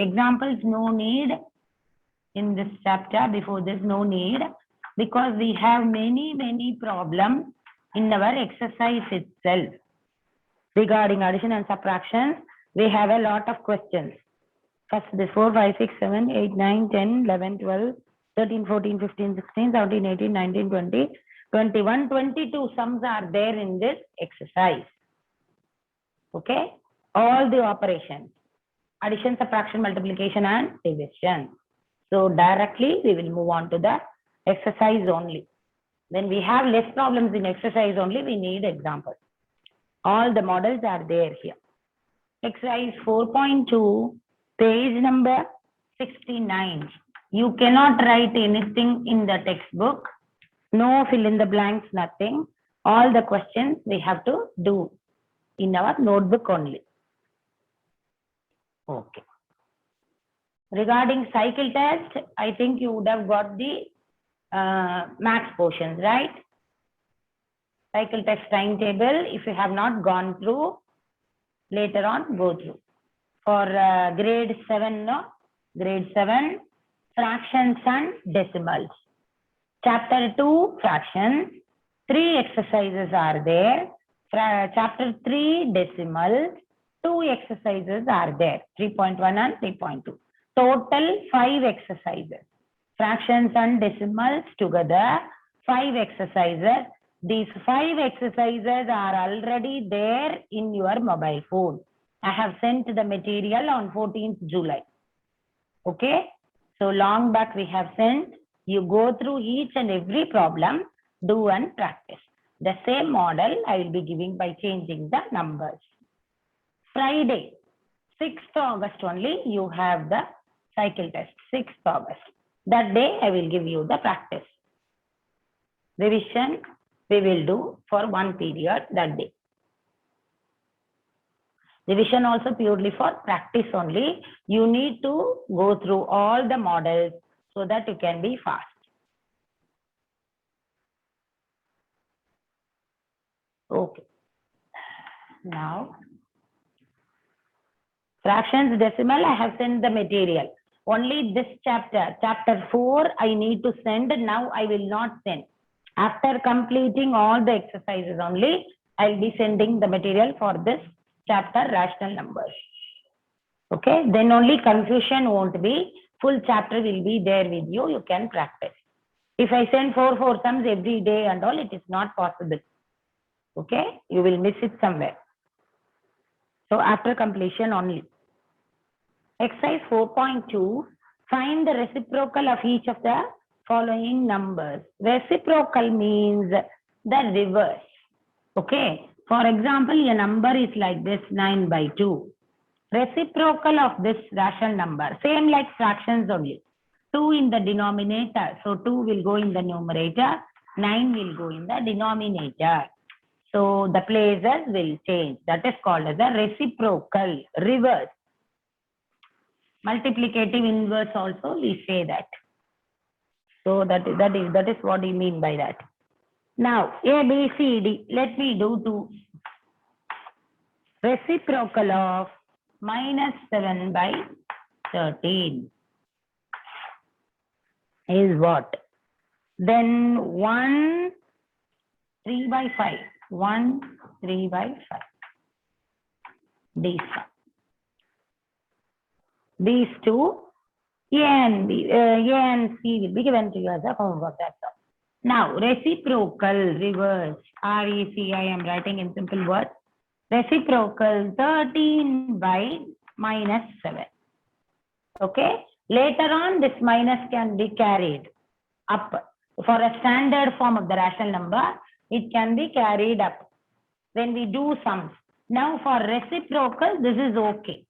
Examples, no need in this chapter. Before this, no need, because we have many problems in our exercise itself. Regarding addition and subtraction, we have a lot of questions. First, this 4, 5, 6, 7, 8, 9, 10, 11, 12, 13, 14, 15, 16, 17, 18, 19, 20, 21, 22 sums are there in this exercise. Okay? All the operations. Addition, subtraction, multiplication and division. So directly we will move on to the exercise only. When we have less problems in exercise only, we need examples. All the models are there here. Exercise 4.2, page number 69. You cannot write anything in the textbook. No fill in the blanks, nothing. All the questions we have to do in our notebook only. Okay. Regarding cycle test, I think you would have got the maths portions, right? Cycle test timetable, if you have not gone through, later on go through. For grade 7, no? Grade 7, fractions and decimals. Chapter 2, fractions. 3 exercises are there. Chapter 3, decimals. 2 exercises are there. 3.1 and 3.2. Total 5 exercises. Fractions and decimals together, 5 exercises. These 5 exercises are already there in your mobile phone. I have sent the material on 14th July. Okay? So long back we have sent. You go through each and every problem, do and practice. The same model I will be giving by changing the numbers. Friday, 6th August only, you have the cycle test, 6th August. That day I will give you the practice. Revision we will do for 1 period that day. Revision also purely for practice only. You need to go through all the models so that you can be fast. Okay. Now, fractions, decimal, I have sent the material. Only this chapter, chapter 4, I need to send. Now I will not send. After completing all the exercises only, I will be sending the material for this chapter, rational numbers. Okay, then only confusion won't be. Full chapter will be there with you. You can practice. If I send 4 sums every day and all, it is not possible. Okay, you will miss it somewhere. So after completion only. Exercise 4.2, find the reciprocal of each of the following numbers. Reciprocal means the reverse. Okay. For example, a number is like this, 9/2. Reciprocal of this rational number, same like fractions only. 2 in the denominator. So 2 will go in the numerator, 9 will go in the denominator. So the places will change. That is called as a reciprocal, reverse. Multiplicative inverse also we say that. So that is what we mean by that. Now A, B, C, D. Let me do 2. Reciprocal of -7/13 is what? Then 1 3/5. 1 3/5. These two, A and C will be given to you as a homework. That's all. Now, reciprocal, reverse, REC, I am writing in simple words. Reciprocal 13 by -7. Okay. Later on, this minus can be carried up. For a standard form of the rational number, it can be carried up when we do sums. Now, for reciprocal, this is okay.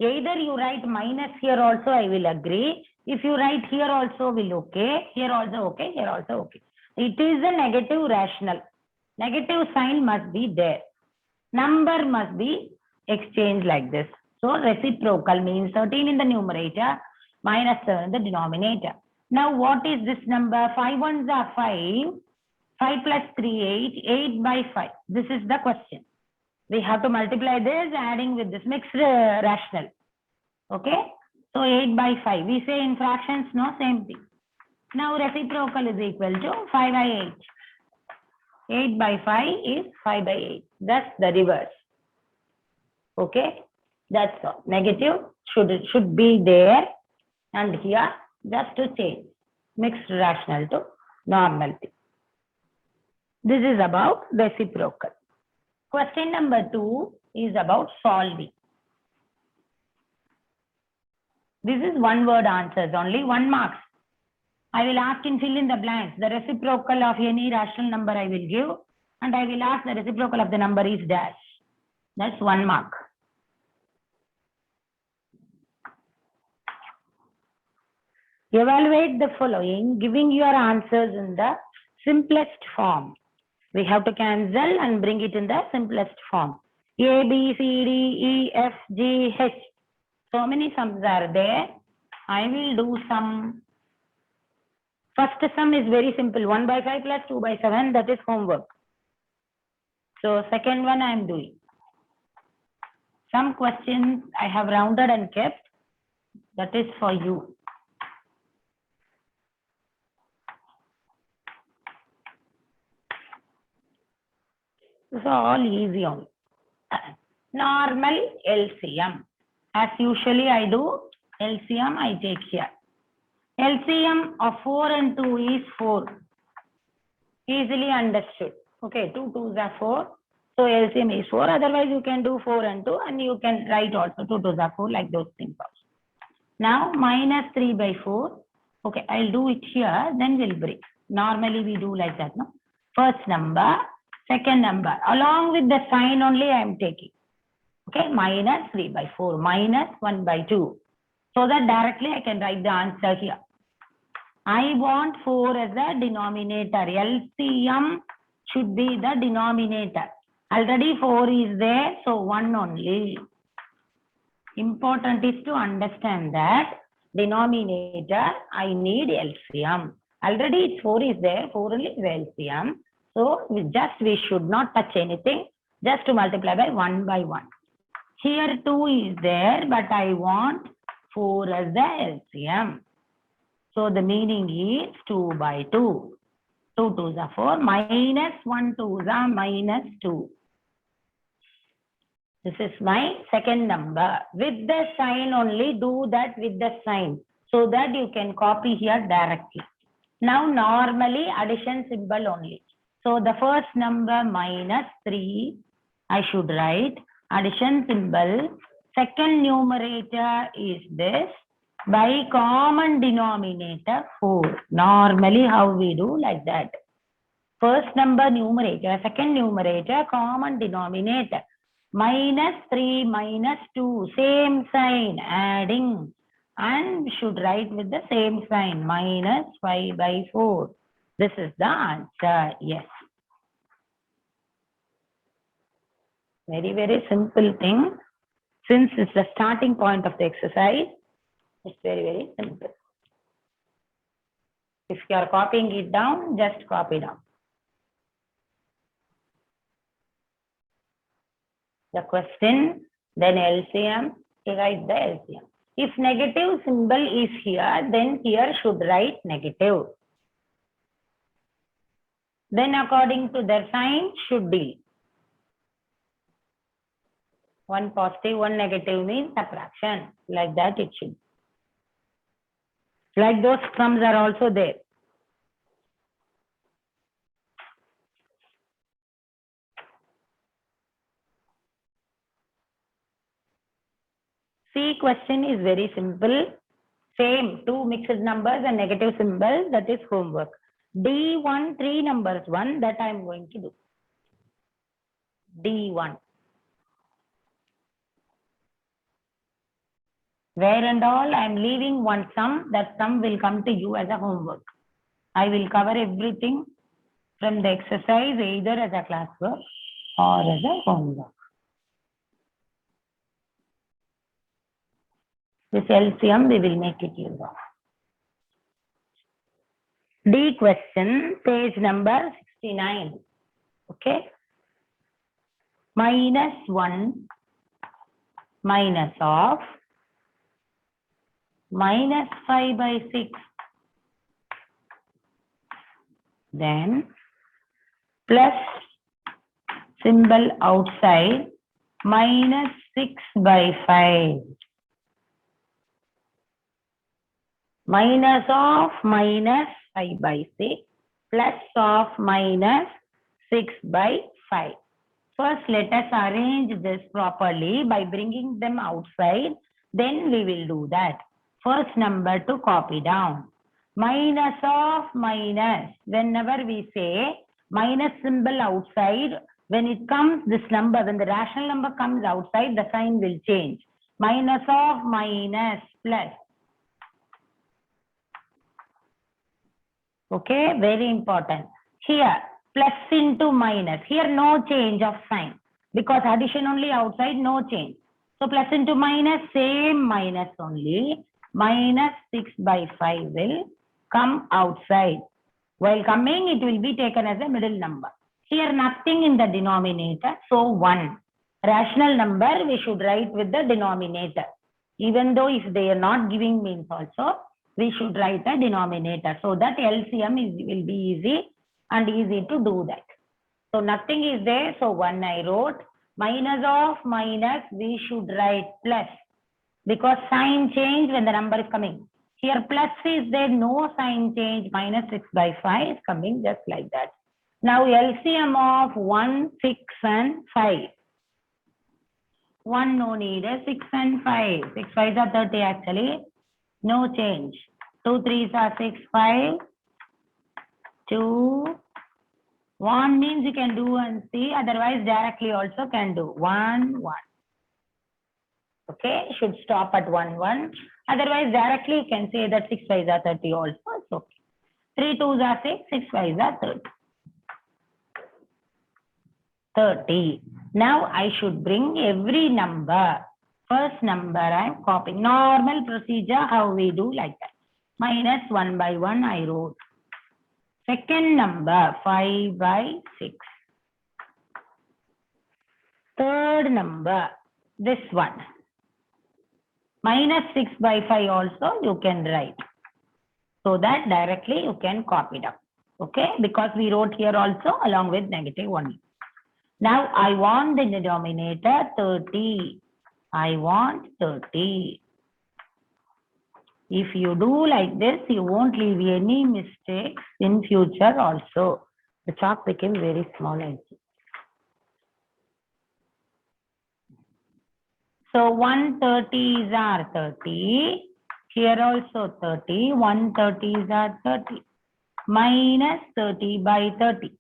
Either you write minus here also, I will agree. If you write here also, will okay. Here also okay. Here also okay. It is a negative rational. Negative sign must be there. Number must be exchanged like this. So reciprocal means 13 in the numerator, -7 in the denominator. Now what is this number? 5 ones are 5. 5 plus 3, 8. 8/5. This is the question. We have to multiply this adding with this mixed rational. Okay. So 8 by 5. We say in fractions, no, same thing. Now reciprocal is equal to 5 by 8. 8 by 5 is 5 by 8. That's the reverse. Okay. That's all. Negative should be there. And here, just to change mixed rational to normality. This is about reciprocal. Question number 2 is about solving. This is one word answers, only 1 mark. I will ask in fill in the blanks. The reciprocal of any rational number I will give, and I will ask the reciprocal of the number is dash. That's 1 mark. Evaluate the following, giving your answers in the simplest form. We have to cancel and bring it in the simplest form. A, B, C, D, E, F, G, H. So many sums are there. I will do some. First sum is very simple. 1 by 5 plus 2 by 7. That is homework. So second one I am doing. Some questions I have rounded and kept. That is for you. So all easy only. Normal LCM. As usually I do, LCM I take here. LCM of 4 and 2 is 4. Easily understood. Okay, 2 2s are 4. So LCM is 4. Otherwise you can do 4 and 2 and you can write also 2 2s are 4 like those things also. Now minus 3 by 4. Okay, I'll do it here, then we'll break. Normally we do like that, no? First number, second number. Along with the sign only I am taking. Okay, minus 3 by 4, minus 1 by 2. So that directly I can write the answer here. I want 4 as the denominator. LCM should be the denominator. Already 4 is there, so 1 only. Important is to understand that denominator, I need LCM. Already it's 4 is there, 4 only is LCM. So we should not touch anything, just to multiply by 1 by 1. Here 2 is there, but I want 4 as the LCM. So the meaning is 2 by 2. 2 2s are 4, minus 1 2s are minus 2. This is my second number. With the sign only, do that with the sign, so that you can copy here directly. Now normally addition symbol only. So the first number minus 3, I should write addition symbol. Second numerator is this. By common denominator 4. Normally how we do like that. First number numerator, second numerator, common denominator. Minus 3 minus 2, same sign, adding. And we should write with the same sign, minus 5 by 4. This is the answer, yes. Very, very simple thing. Since it's the starting point of the exercise, it's very, very simple. If you are copying it down, just copy down. The question, then LCM, to write the LCM. If negative symbol is here, then here should write negative. Then according to their sign, should deal. One positive, one negative means subtraction. Like that it should. Like those sums are also there. C question is very simple. Same, 2 mixed numbers and negative symbols, that is homework. D1, 3 numbers, 1, that I am going to do. D1. Where and all I am leaving one sum, that sum will come to you as a homework. I will cover everything from the exercise either as a classwork or as a homework. This LCM we will make it use of. D question, page number 69. Okay. Minus 1 minus of minus 5 by 6. Then plus symbol outside minus 6 by 5. Minus of minus 5 by 6 plus of minus 6 by 5. First, let us arrange this properly by bringing them outside. Then we will do that. First number to copy down. Minus of minus. Whenever we say minus symbol outside, when it comes this number, when the rational number comes outside, the sign will change. Minus of minus plus. Okay, very important. Here, plus into minus. Here, no change of sign. Because addition only outside, no change. So, plus into minus, same minus only. Minus 6 by 5 will come outside. While coming, it will be taken as a middle number. Here, nothing in the denominator. So, 1. Rational number, we should write with the denominator. Even though if they are not giving means also, we should write a denominator so that LCM will be easy and easy to do that. So nothing is there. So 1 I wrote. Minus of minus, we should write plus because sign change when the number is coming. Here plus is there, no sign change. Minus 6 by 5 is coming just like that. Now LCM of 1, 6 and 5. 1 no need, 6 and 5. 6 5s are 30 actually. No change. 2 3s are 6, 5. 2. 1 means you can do and see. Otherwise, directly also can do. 1, 1. Okay, should stop at 1, 1. Otherwise, directly you can say that 6 5s are 30 also. It's okay. 3 2s are 6, 6 5s are 30. 30. Now I should bring every number. First number I am copying. Normal procedure, how we do like that. Minus 1 by 1 I wrote. Second number 5 by 6. Third number, this one. Minus 6 by 5 also you can write. So that directly you can copy it up. Okay, because we wrote here also along with negative only. Now I want the denominator 30. I want 30. If you do like this, you won't leave any mistakes in future also. The chalk became very small. So 130s are 30. Here also 30. 130s are 30. Minus 30 by 30.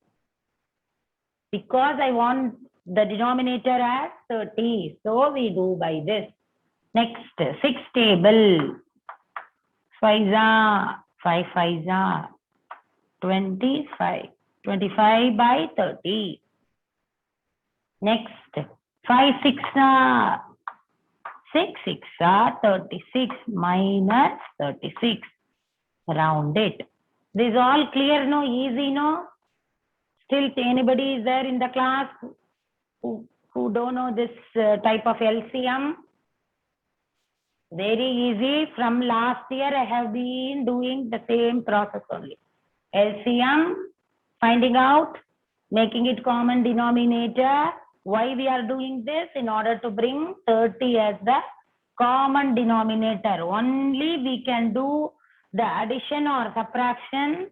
Because I want the denominator as 30. So we do by this. Next, 6 table. 5s are 5 5s are 25. 25 by 30. Next, 5 6 are 6 6 are 36 minus 36. Round it. This is all clear, no? Easy, no? Still anybody is there in the class who don't know this type of LCM? Very easy. From last year I have been doing the same process only. LCM, finding out, making it common denominator. Why we are doing this? In order to bring 30 as the common denominator. Only we can do the addition or subtraction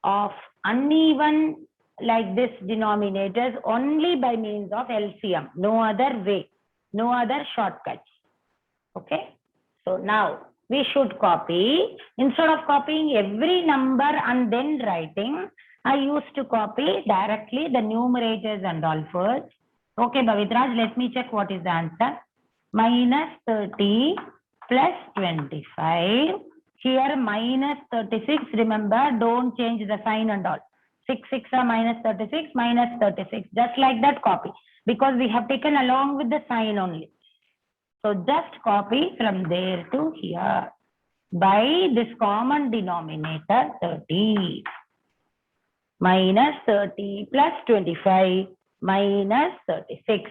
of uneven like this denominators only by means of LCM. No other way. No other shortcuts. Okay. So now we should copy. Instead of copying every number and then writing, I used to copy directly the numerators and all first. Okay, Bavitraj, let me check what is the answer. Minus 30 plus 25. Here minus 36. Remember, don't change the sign and all. 6 6 are minus 36, minus 36. Just like that copy. Because we have taken along with the sign only. So just copy from there to here by this common denominator 30. Minus 30 plus 25 minus 36.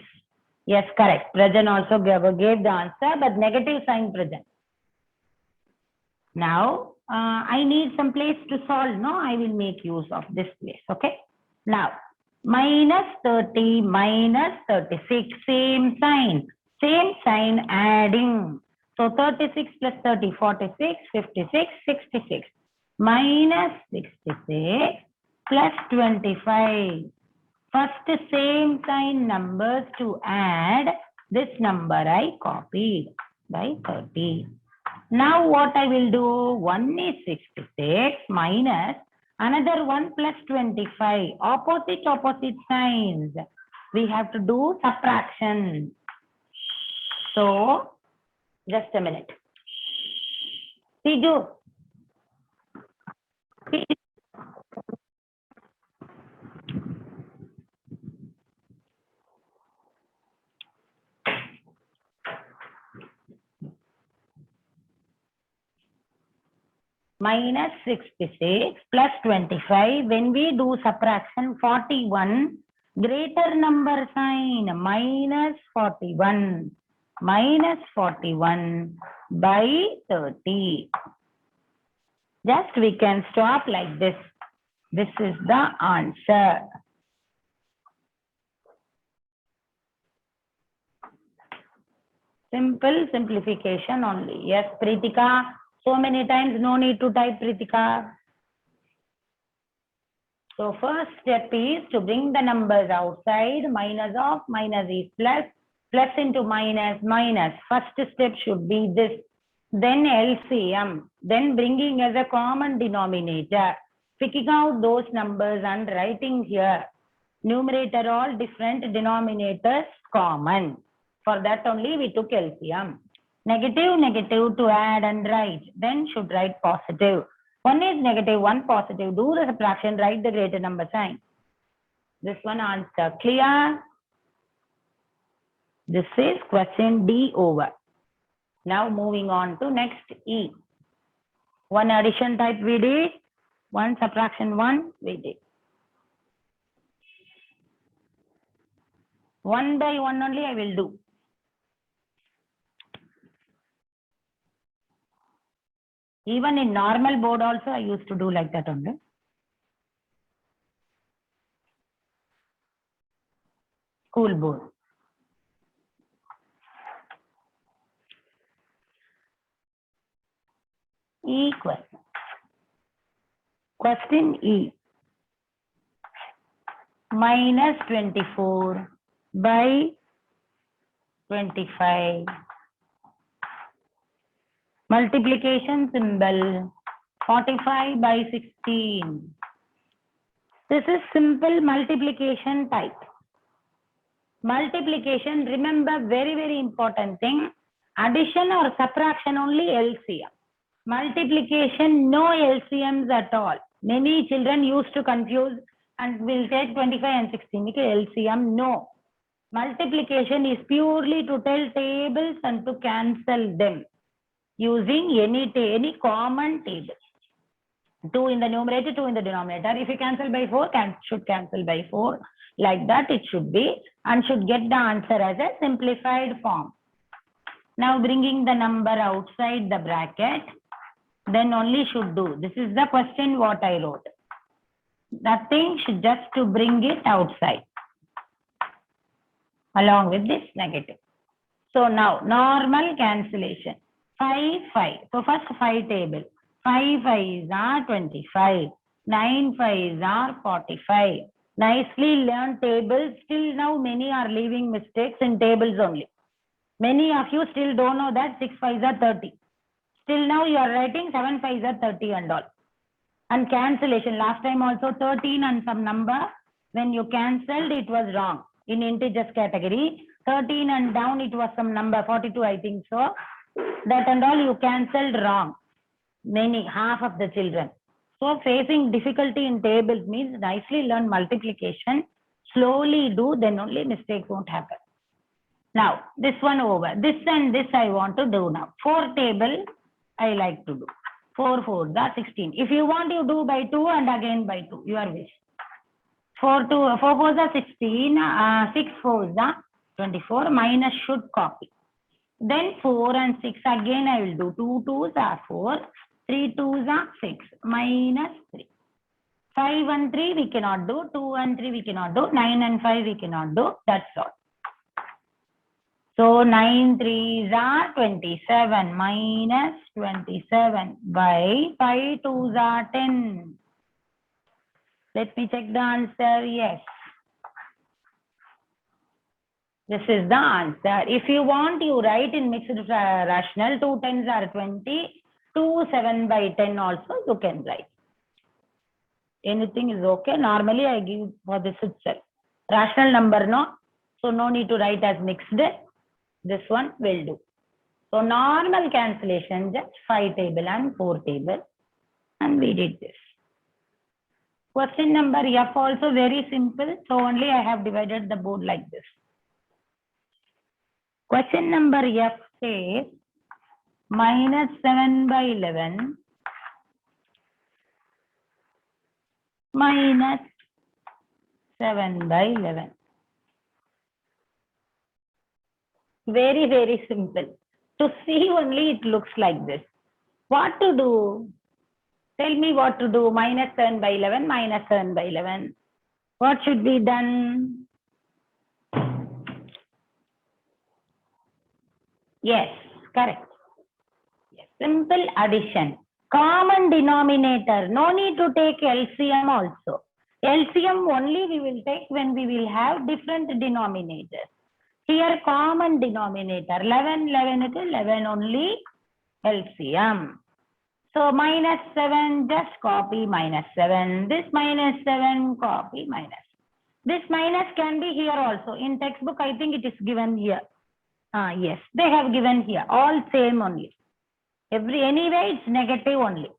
Yes, correct. Present also gave the answer, but negative sign present. Now, I need some place to solve. No, I will make use of this place. Okay. Now, minus 30 minus 36, same sign adding. So 36 plus 30, 46, 56, 66. Minus 66 plus 25. First same sign numbers to add. This number I copied by 30. Now what I will do? 1 is 66 minus another 1 plus 25. Opposite signs. We have to do subtraction. So, just a minute. Siju. Minus 66 plus 25. When we do subtraction, 41. Greater number sign, minus 41. Minus 41 by 30. Just we can stop like this. This is the answer. Simple simplification only. Yes, Pritika. So many times, no need to type, Pritika. So first step is to bring the numbers outside. Minus of minus is plus. Plus into minus, minus. First step should be this. Then LCM. Then bringing as a common denominator. Picking out those numbers and writing here. Numerator all different, denominators common. For that only we took LCM. Negative to add and write. Then should write positive. One is negative, one positive. Do the subtraction, write the greater number sign. This one answer clear. This is question D over. Now moving on to next E. One addition type we did. One subtraction one we did. One by one only I will do. Even in normal board also I used to do like that only. School board. E question. Question E. Minus 24 by 25. Multiplication symbol 45 by 16. This is simple multiplication type. Multiplication, remember very important thing. Addition or subtraction only LCM. Multiplication, no LCMs at all. Many children used to confuse and will take 25 and 16. LCM, no. Multiplication is purely to tell tables and to cancel them using any common table. 2 in the numerator, 2 in the denominator. If you cancel by 4, should cancel by 4. Like that it should be, and should get the answer as a simplified form. Now bringing the number outside the bracket, then only should do. This is the question what I wrote. Nothing, should just to bring it outside along with this negative. So now normal cancellation. 5, 5. So first 5 table. 5 5s are 25. 9 5s are 45. Nicely learned tables. Still now many are leaving mistakes in tables only. Many of you still don't know that 6 5s are 30. Still now you are writing 7 5s are 30 and all. And cancellation. Last time also 13 and some number. When you cancelled, it was wrong. In integers category. 13 and down it was some number. 42 I think so. That and all you cancelled wrong. Many, half of the children. So facing difficulty in tables means nicely learn multiplication. Slowly do, then only mistakes won't happen. Now, this one over. This and this I want to do now. 4 table I like to do. 4 4s are 16. If you want, you do by 2 and again by 2. Your wish. 4 4s are 16. 6 4s are 24. Minus should copy. Then 4 and 6 again I will do. 2 2s are 4. 3 2s are 6 minus 3. 5 and 3 we cannot do. 2 and 3 we cannot do. 9 and 5 we cannot do. That's all. So 9 3s are 27 minus 27 by 5 2s are 10. Let me check the answer. Yes. This is the answer. If you want, you write in mixed rational. 2 10s are 20. 2 7 by 10 also you can write. Anything is okay. Normally I give for this itself. Rational number no. So no need to write as mixed. This one will do. So normal cancellation, just 5 table and 4 table. And we did this. Question number F also very simple. So only I have divided the board like this. Question number F says minus 7 by 11 minus 7 by 11. Very, very simple. To see only it looks like this. What to do? Tell me what to do. Minus 7 by 11, minus 7 by 11. What should be done? Yes, correct. Yes. Simple addition. Common denominator. No need to take LCM also. LCM only we will take when we will have different denominators. Here common denominator. 11, 11 it is 11 only LCM. So minus 7, just copy minus 7. This minus 7, copy minus. This minus can be here also. In textbook, I think it is given here. Yes, they have given here. All same only. Anyway, it's negative only.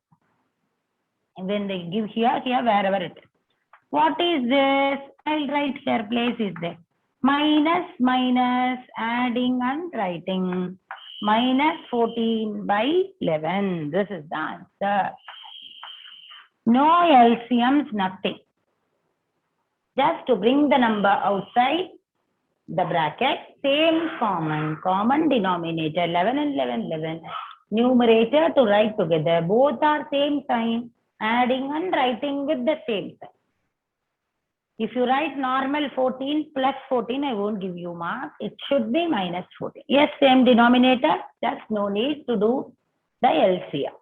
And then they give here, wherever it is. What is this? I'll write here, place is there. Minus, minus, adding and writing. Minus 14 by 11. This is the answer. No LCMs, nothing. Just to bring the number outside the bracket, same common denominator, 11 and 11, 11. Numerator to write together. Both are same sign. Adding and writing with the same sign. If you write normal 14 plus 14, I won't give you mark. It should be minus 14. Yes, same denominator. Just no need to do the LCM.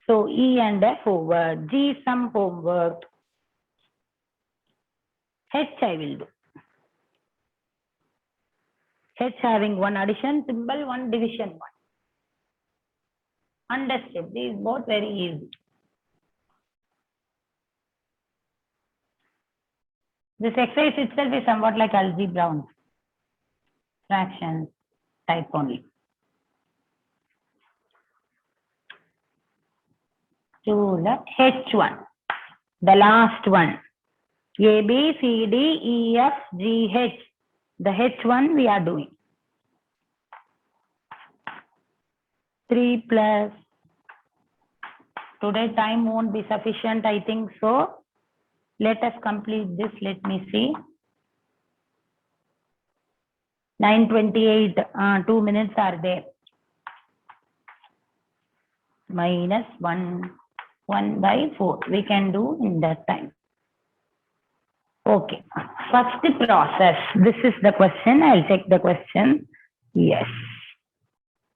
So E and F over. G some homework. H I will do. H having one addition symbol, one division one. Understood. These both very easy. This exercise itself is somewhat like algebra, fractions type only. To the H1, the last one. A, B, C, D, E, F, G, H. The H1 we are doing. 3 plus. Today time won't be sufficient, I think so. Let us complete this. Let me see. 9:28. 2 minutes are there. Minus 1 by 4. We can do in that time. Okay. First process. This is the question. I'll take the question. Yes.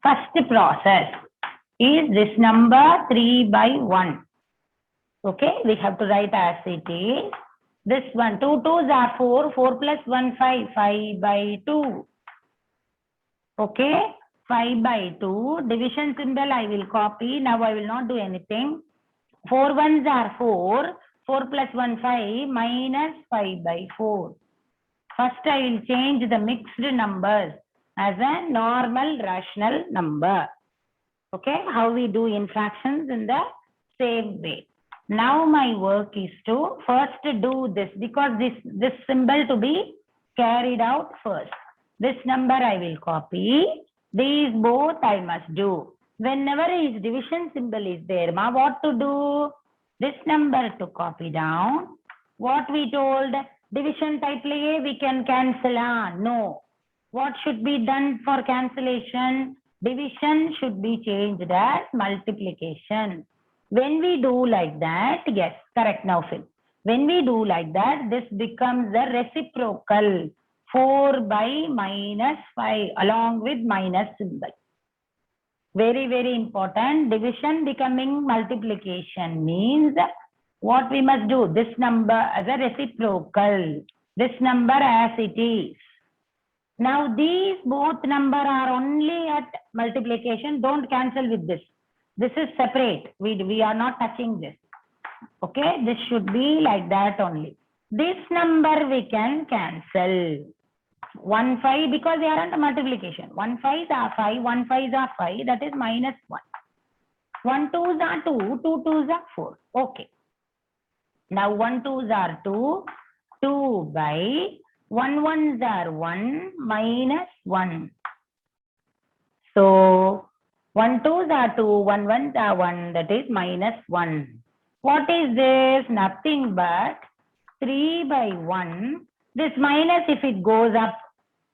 First process is this number 3 by 1. Okay, we have to write as it is. This one, 2 2s are 4, 4 plus 1, 5, 5 by 2. Okay, 5 by 2. Division symbol I will copy. Now I will not do anything. 4 1s are 4, 4 plus 1, 5, minus 5 by 4. First I will change the mixed numbers as a normal rational number. Okay, how we do in fractions in the same way. Now my work is to first do this, because this symbol to be carried out first. This number I will copy. These both I must do. Whenever his division symbol is there, what to do? This number to copy down. What we told, division type we can cancel. No. What should be done for cancellation? Division should be changed as multiplication. When we do like that, yes, correct now, Phil. When we do like that, this becomes the reciprocal 4 by minus 5 along with minus symbol. Very, very important. Division becoming multiplication means what we must do? This number as a reciprocal. This number as it is. Now these both number are only at multiplication. Don't cancel with this. This is separate. We are not touching this. Okay, this should be like that only. This number we can cancel. 1, 5 because they are under multiplication. 1, 5s are 5, 1, 5s are 5. That is minus 1. 1, 2s are 2, 2, 2s are 4. Okay. Now 1, 2s are 2. 2 by 1, 1s are 1 minus 1. So 1, 2s are 2, 1, 1s are 1. That is minus 1. What is this? Nothing but 3 by 1. This minus if it goes up.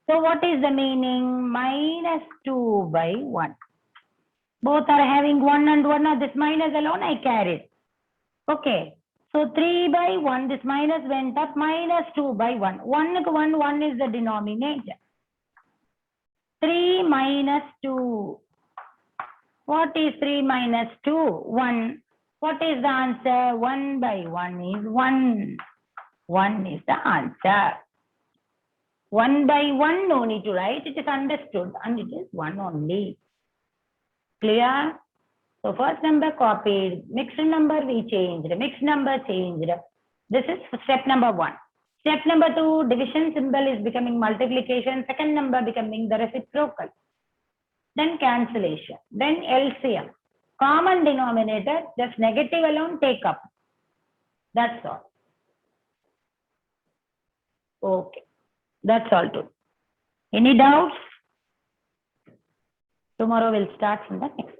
So what is the meaning? Minus 2 by 1. Both are having 1 and 1. Now this minus alone I carried. Okay. So 3 by 1, this minus went up, minus 2 by 1. 1 is the denominator. 3 minus 2. What is 3 minus 2? 1. What is the answer? 1 by 1 is 1. 1 is the answer. 1 by 1, no need to write. It is understood and it is 1 only. Clear? So first number copied, mixed number we changed, mixed number changed. This is step number 1. Step number 2, division symbol is becoming multiplication, second number becoming the reciprocal. Then cancellation, then LCM. Common denominator, just negative alone take up. That's all. Okay, that's all too. Any doubts? Tomorrow we'll start from the next.